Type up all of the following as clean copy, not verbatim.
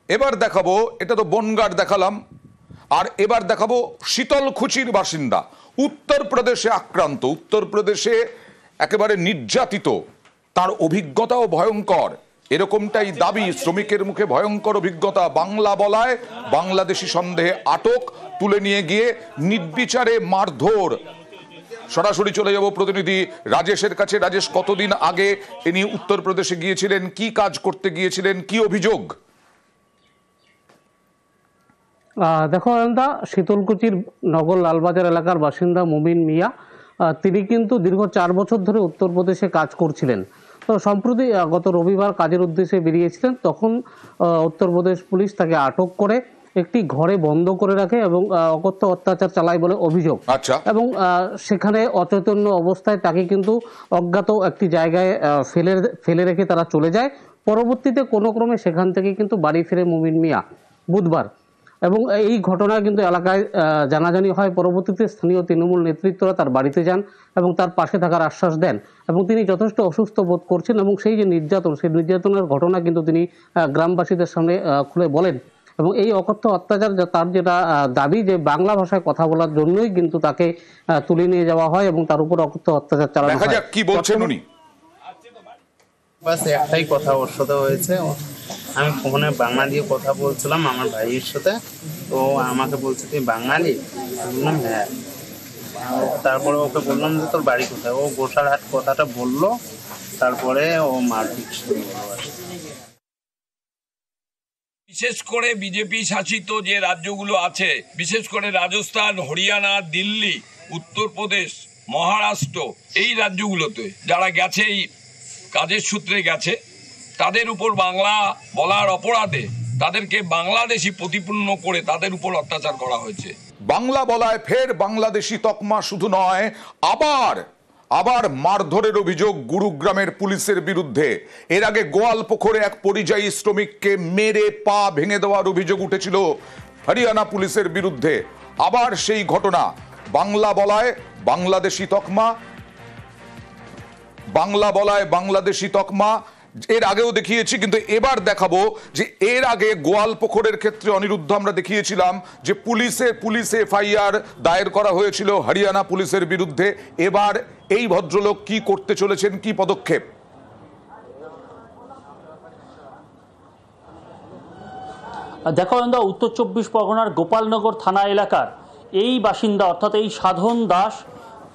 এবার দেখাবো, এটা তো বনগাঁর দেখালাম, আর এবার দেখাবো শীতলকুচির বাসিন্দা, উত্তরপ্রদেশে আক্রান্ত, উত্তরপ্রদেশে একেবারে নির্যাতিত, তার অভিজ্ঞতাও ভয়ঙ্কর। এরকমটাই দাবি, শ্রমিকের মুখে ভয়ঙ্কর অভিজ্ঞতা। বাংলা বলায় বাংলাদেশি সন্দেহে আটক, তুলে নিয়ে গিয়ে নির্বিচারে মারধর। সরাসরি চলে যাব প্রতিনিধি রাজেশের কাছে। রাজেশ, কতদিন আগে ইনি উত্তরপ্রদেশে গিয়েছিলেন, কি কাজ করতে গিয়েছিলেন, কি অভিযোগ? দেখো অয়নদা, শীতলকুচির নগর লালবাজার এলাকার বাসিন্দা মুমিন মিয়া, তিনি কিন্তু দীর্ঘ 4 বছর ধরে উত্তরপ্রদেশে কাজ করছিলেন। তো সম্প্রতি গত রবিবার কাজের উদ্দেশ্যে বেরিয়েছিলেন, তখন উত্তরপ্রদেশ পুলিশ তাকে আটক করে একটি ঘরে বন্ধ করে রাখে এবং অকথ্য অত্যাচার চালায় বলে অভিযোগ। এবং সেখানে অচৈতন্য অবস্থায় তাকে কিন্তু অজ্ঞাত একটি জায়গায় ফেলে রেখে তারা চলে যায়। পরবর্তীতে কোনো ক্রমে সেখান থেকে কিন্তু বাড়ি ফিরে মুমিন মিয়া বুধবার, এবং এই ঘটনা কিন্তু এলাকায় জানাজানি হয়। পরবর্তীতে স্থানীয় তৃণমূল নেতৃত্বরা তার বাড়িতে যান এবং তার পাশে থাকার আশ্বাস দেন, এবং তিনি যথেষ্ট অসুস্থ বোধ করছেন এবং সেই যে নির্যাতন, সেই নির্যাতনের ঘটনা কিন্তু তিনি গ্রামবাসীদের সামনে খুলে বলেন। এবং এই অকথ্য অত্যাচার, তার যেটা দাবি যে বাংলা ভাষায় কথা বলার জন্যই কিন্তু তাকে তুলে নিয়ে যাওয়া হয় এবং তার উপর অকথ্য অত্যাচার চালানো হয়। কি বলছেন উনি? বাস একটাই কথা ওর সাথে হয়েছে, আমি ফোনে বাংলা দিয়ে কথা বলছিলাম আমার ভাইয়ের সাথে, তো আমাকে বলছে তুই বাঙালি? বললাম হ্যাঁ। তারপরে ওকে বললাম যে তোর বাড়ি কোথায়, ও গোসারহাট কথাটা বললো, তারপরে ও মারপিট শুরু হলো। বিশেষ করে বিজেপি শাসিত যে রাজ্যগুলো আছে, বিশেষ করে রাজস্থান, হরিয়ানা, দিল্লি, উত্তরপ্রদেশ, মহারাষ্ট্র, এই রাজ্যগুলোতে যারা গেছে, এই কাজের সূত্রে গেছে, তাদের উপর বাংলা বলার অপরাধে তাদেরকে বাংলাদেশি প্রতিপন্ন করে তাদের উপর অত্যাচার করা হয়েছে। বাংলা বলায় ফের বাংলাদেশি তকমা শুধু নয়, আবার মারধরের অভিযোগ গুরুগ্রামের পুলিশের বিরুদ্ধে। এর আগে গোয়ালপুকুরে এক পরিযায়ী শ্রমিককে মেরে পা ভেঙে দেওয়ার অভিযোগ উঠেছিল হরিয়ানা পুলিশের বিরুদ্ধে। আবার সেই ঘটনা। বাংলা বলায় বাংলাদেশি তকমা, বাংলা বলায় বাংলাদেশি তকমা এর আগেও দেখিয়েছি, কিন্তু এবার দেখাবো যে এর আগে গোয়ালপুকুরের ক্ষেত্রে অনিরুদ্ধ আমরা দেখিয়েছিলাম যে পুলিশে এফআইআর দায়ের করা হয়েছিল হরিয়ানা পুলিশের বিরুদ্ধে। এবার এই ভদ্রলোক কি করতে চলেছেন, কি পদক্ষেপ? দেখো, উত্তর 24 পরগনার গোপালনগর থানা এলাকার এই বাসিন্দা, অর্থাৎ এই সাধন দাস,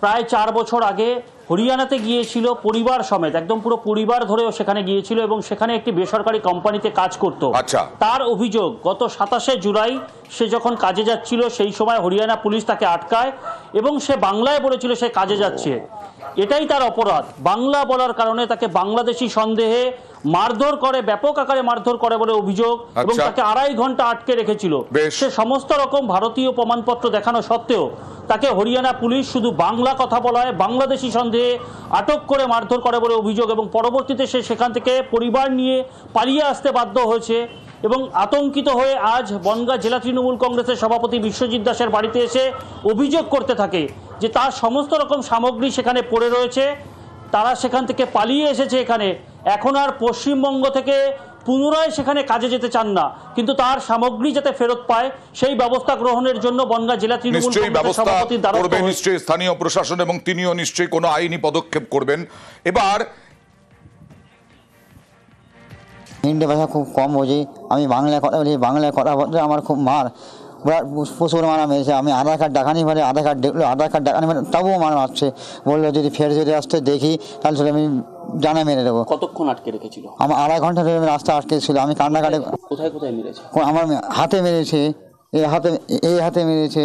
প্রায় 4 বছর আগে হরিয়ানাতে গিয়েছিল পরিবার সমেত, একদম পুরো পরিবার ধরেও সেখানে গিয়েছিল এবং সেখানে একটি বেসরকারি কোম্পানিতে কাজ করত। তার অভিযোগ, গত 27শে জুলাই সে যখন কাজে যাচ্ছিল সেই সময় হরিয়ানা পুলিশ তাকে আটকায় এবং সে বাংলায় বলেছিল সে কাজে যাচ্ছে। এটাই তার অপরাধ। বাংলা বলার কারণে তাকে বাংলাদেশি সন্দেহে মারধর করে, ব্যাপক আকারে মারধর করে বলে অভিযোগ, এবং তাকে 2.5 ঘন্টা আটকে রেখেছিল। সে সমস্ত রকম ভারতীয় প্রমাণপত্র দেখানো সত্ত্বেও তাকে হরিয়ানা পুলিশ শুধু বাংলা কথা বলায় বাংলাদেশি সন্দেহে আটক করে মারধর করে বলে অভিযোগ, এবং পরবর্তীতে সে সেখান থেকে পরিবার নিয়ে পালিয়ে আসতে বাধ্য হয়েছে। এবং আতঙ্কিত হয়ে আজ বনগাঁ জেলা তৃণমূল কংগ্রেসের সভাপতি বিশ্বজিৎ দাসের বাড়িতে এসে অভিযোগ করতে থাকে যে তার সমস্ত রকম সামগ্রী সেখানে পড়ে রয়েছে, তারা সেখান থেকে পালিয়ে এসেছে এখানে, এখন আর পশ্চিমবঙ্গ থেকে পুনরায় সেখানে কাজে যেতে চান না, কিন্তু তার সামগ্রী যাতে ফেরত পায় সেই ব্যবস্থা গ্রহণের জন্য বনগাঁ জেলা তৃণমূল কংগ্রেসের সভাপতির দ্বারস্থ হয়েছে নিশ্চয়ই স্থানীয় প্রশাসন, এবং তিনিও নিশ্চয়ই কোনো আইনি পদক্ষেপ করবেন। এবার হিন্দি ভাষা খুব কম বুঝি, আমি বাংলায় কথা বলি, বাংলায় কথা বলতে আমার খুব মার, প্রচুর মারা মেরেছে। আমি আধার কার্ড দেখানি পারে, আধার কার্ড দেখলো, আধার কার্ড দেখানি পারে, তবুও মারছে। বললো যদি ফের যদি আসতে দেখি তাহলে আমি জানা মেরে দেবো। কতক্ষণ আটকে রেখেছিল? আমার 2.5 ঘন্টা ধরে রাস্তা আটকে ছিল। আমি কান্নাকাটে। কোথায় কোথায় মেরেছে? আমার হাতে মেরেছে, এই হাতে মেরেছে,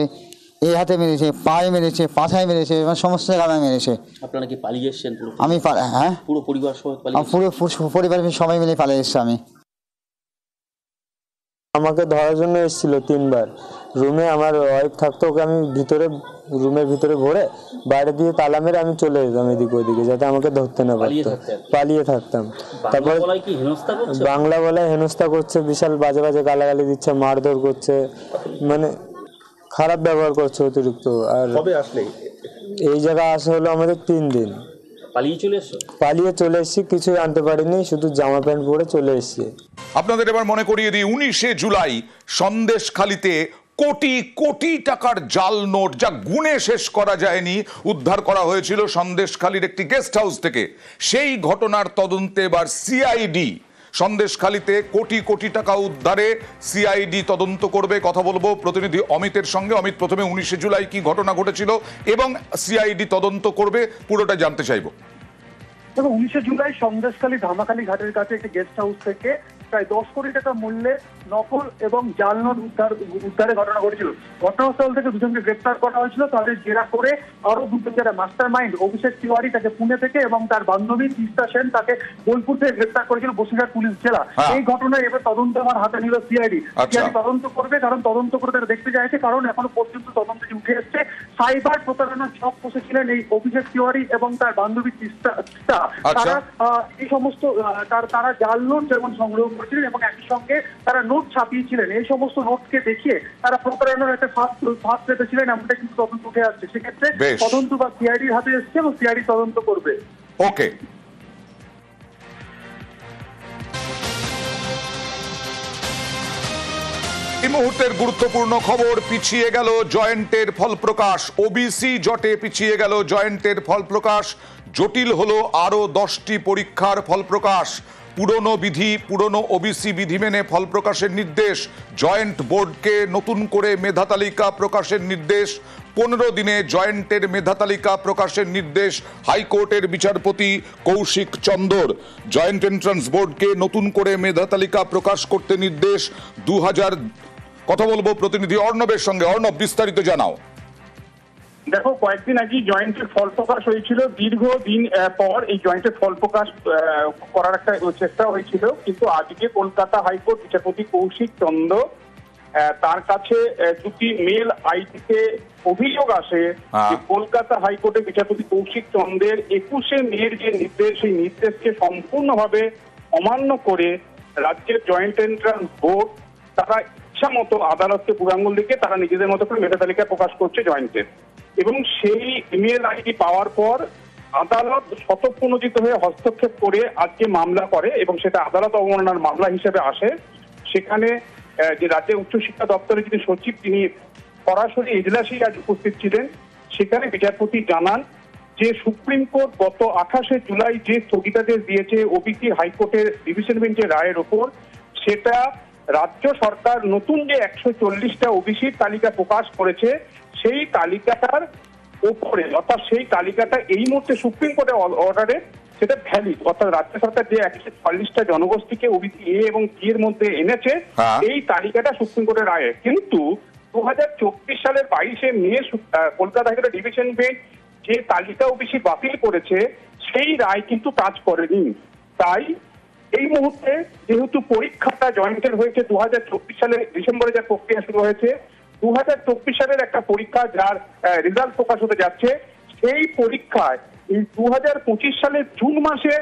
এই হাতে মেরেছে, পায়ে মেরেছে, পাছায় মেরেছে, সমস্ত জায়গায় মেরেছে। আপনারা কি পালিয়ে এসেছেন? আমি হ্যাঁ, পুরো পরিবার সহ পুরো পরিবার সবাই মিলে পালিয়ে এসেছি আমি। আমাকে ধরার জন্য এসেছিল 3 বার। রুমে আমার ওয়াইফ থাকতো, ওকে আমি রুমের ভিতরে ভরে বাইরে দিয়ে তালা মেরে আমি চলে যেতাম এদিকে ওদিকে, যাতে আমাকে ধরতে না পারতো। পালিয়ে থাকতাম। তারপর বাংলা বলায় হেনস্থা করছে, বিশাল বাজে বাজে গালাগালি দিচ্ছে, মারধর করছে, মানে খারাপ ব্যবহার করছে অতিরিক্ত। আর এই জায়গা আসা হলো আমাদের 3 দিন। পালিয়ে চলে এসেছি, কিছু আনতে পারিনি, শুধু জামা প্যান্ট পরে চলে এসেছি। আপনাদের এবার মনে করিয়ে দিই 19শে জুলাই সন্দেশখালিতে কোটি কোটি টাকার জাল নোট, যা গুণে শেষ করা যায়নি, উদ্ধার করা হয়েছিল সন্দেশখালির একটি গেস্ট হাউস থেকে। সেই ঘটনার তদন্তে এবার সিআইডি, সন্দেশখালিতে কোটি কোটি টাকা উদ্ধারে সিআইডি তদন্ত করবে। কথা বলবো প্রতিনিধি অমিতের সঙ্গে। অমিত, প্রথমে 19শে জুলাই কি ঘটনা ঘটেছিল এবং সিআইডি তদন্ত করবে, পুরোটা জানতে চাইবো। দেখো, 19শে জুলাই সন্দেশখালী ধামাখালী ঘাটের কাছে একটি গেস্ট হাউস থেকে প্রায় 10 কোটি টাকা মূল্যের নকল এবং জাল নোট উদ্ধারের ঘটনা ঘটেছিল। ঘটনাস্থল থেকে দুজনকে গ্রেপ্তার করা হয়েছিল। তাদের জেরা করে আরো দুজন যারা মাস্টার মাইন্ড, অভিষেক তিওয়ারি তাকে পুনে থেকে এবং তার বান্ধবী তিস্তা সেন তাকে বোলপুর থেকে গ্রেপ্তার করেছিল বসিরহাট পুলিশ জেলা। এই ঘটনায় এবার তদন্ত আমার হাতে নিল সিআইডি। সিআইডি তদন্ত করবে, কারণ তদন্ত করে তারা দেখতে চাইছে, কারণ এখনো পর্যন্ত তদন্তে উঠে এসছে সাইবার প্রতারণার ছক কষেছিলেন এই অভিষেক তিওয়ারি এবং তার বান্ধবী তিস্তা। তারা এই সমস্ত তারা জাল নোট যেমন সংগ্রহ করেছিলেন এবং একই সঙ্গে তারা নোট ছাপিয়েছিলেন। এই সমস্ত নোটকে দেখিয়ে তারা প্রতারণার একটা ফাঁদ পেতেছিলেন, এমনটা কিন্তু তদন্ত উঠে আসছে। সেক্ষেত্রে তদন্ত বা সিআইডির হাতে এসছে এবং সিআইডি তদন্ত করবে। ওকে, এই মুহূর্তের গুরুত্বপূর্ণ খবর, পিছিয়ে গেল জয়েন্টের ফল প্রকাশ। ওবিসি জটে পিছিয়ে গেল জয়েন্টের ফল প্রকাশ। জটিল হলো আরো 10টি পরীক্ষার ফল প্রকাশ। পুরনো ওবিসি বিধি মেনে ফল প্রকাশের নির্দেশ। জয়েন্ট বোর্ডকে নতুন করে মেধা তালিকা প্রকাশের নির্দেশ। 15 দিনে জয়েন্টের মেধা তালিকা প্রকাশের নির্দেশ হাইকোর্টের বিচারপতি কৌশিক চন্দর। জয়েন্ট এন্ট্রান্স বোর্ডকে নতুন করে মেধা তালিকা প্রকাশ করতে নির্দেশ। 2000 কথা বলবো প্রতিনিধি অর্ণবের সঙ্গে। অর্ণব, বিস্তারিত জানাও। দেখো, কয়েকদিন আগে জয়েন্টের ফল প্রকাশ হয়েছিল। দীর্ঘদিন পর এই জয়েন্টের ফল প্রকাশ করার একটা চেষ্টা হয়েছিল, কিন্তু আজকে কলকাতা হাইকোর্ট বিচারপতি কৌশিক চন্দ্র তার কাছে দুটি মেল আইডিতে অভিযোগ আসে যে কলকাতা হাইকোর্টের বিচারপতি কৌশিক চন্দ্রের 21শে মের যে নির্দেশ, সেই নির্দেশকে সম্পূর্ণভাবে অমান্য করে রাজ্যের জয়েন্ট এন্ট্রান্স বোর্ড তারা ইচ্ছা মতো আদালতকে বুড়াঙ্গুল দিকে তারা নিজেদের মতো করে মেধা তালিকা প্রকাশ করছে জয়েন্টের। এবং সেই ইমেল আইডি পাওয়ার পর আদালত স্বতঃপ্রণোদিত হয়ে হস্তক্ষেপ করে আজকে মামলা করে এবং সেটা আদালত অবমাননার মামলা হিসেবে আসে। সেখানে যে রাজ্যের উচ্চশিক্ষা দপ্তরের যিনি সচিব, তিনি সরাসরি এজলাসেই আজ উপস্থিত ছিলেন। সেখানে বিচারপতি জানান যে সুপ্রিম কোর্ট গত 28শে জুলাই যে স্থগিতাদেশ দিয়েছে ওবিসি হাইকোর্টের ডিভিশন বেঞ্চের রায়ের ওপর, সেটা রাজ্য সরকার নতুন যে 140টা ওবিসির তালিকা প্রকাশ করেছে সেই তালিকাটার উপরে, অর্থাৎ সেই তালিকাটা এই মুহূর্তে সুপ্রিম কোর্টের অর্ডারে সেটা ভ্যালিড। অর্থাৎ রাজ্য সরকার যে 140টা জনগোষ্ঠীকে ওবিসি এ এবং সি এর মধ্যে এনেছে, এই তালিকাটা সুপ্রিম কোর্টের রায়ে। কিন্তু 2024 সালের 22শে মে কলকাতা হাইকোর্টের ডিভিশন বেঞ্চ যে তালিকা ওবিসি বাতিল করেছে সেই রায় কিন্তু কাজ করেনি। তাই এই মুহূর্তে যেহেতু পরীক্ষাটা জয়েন্টের হয়েছে 2024 সালের ডিসেম্বরে, যা প্রক্রিয়া শুরু হয়েছে, 2024 সালের একটা পরীক্ষা যার রেজাল্ট প্রকাশ হতে যাচ্ছে, সেই পরীক্ষায় এই 2025 সালের জুন মাসে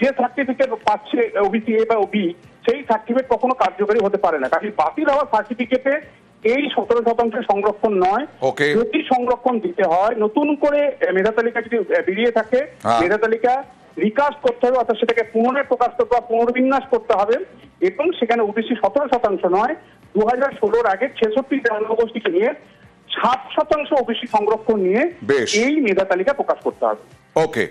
যে সার্টিফিকেট পাচ্ছে ওবিসি এ বা ওবি, সেই সার্টিফিকেট কখনো কার্যকরী হতে পারে না। কারণ বাতিল হওয়া সার্টিফিকেটে এই 17% সংরক্ষণ নয়, যদি সংরক্ষণ দিতে হয় নতুন করে মেধা তালিকা যদি বেরিয়ে থাকে, মেধা তালিকা রিকাস্ট করতে হবে, অর্থাৎ সেটাকে পুনরায় প্রকাশ করতে হবে, পুনর্বিন্যাস করতে হবে। এবং সেখানে ওবিসি 17% নয়, 2016 আগে 66 জনগোষ্ঠীকে নিয়ে 7% ওবিসি সংরক্ষণ নিয়ে এই মেধা তালিকা প্রকাশ করতে হবে। ওকে।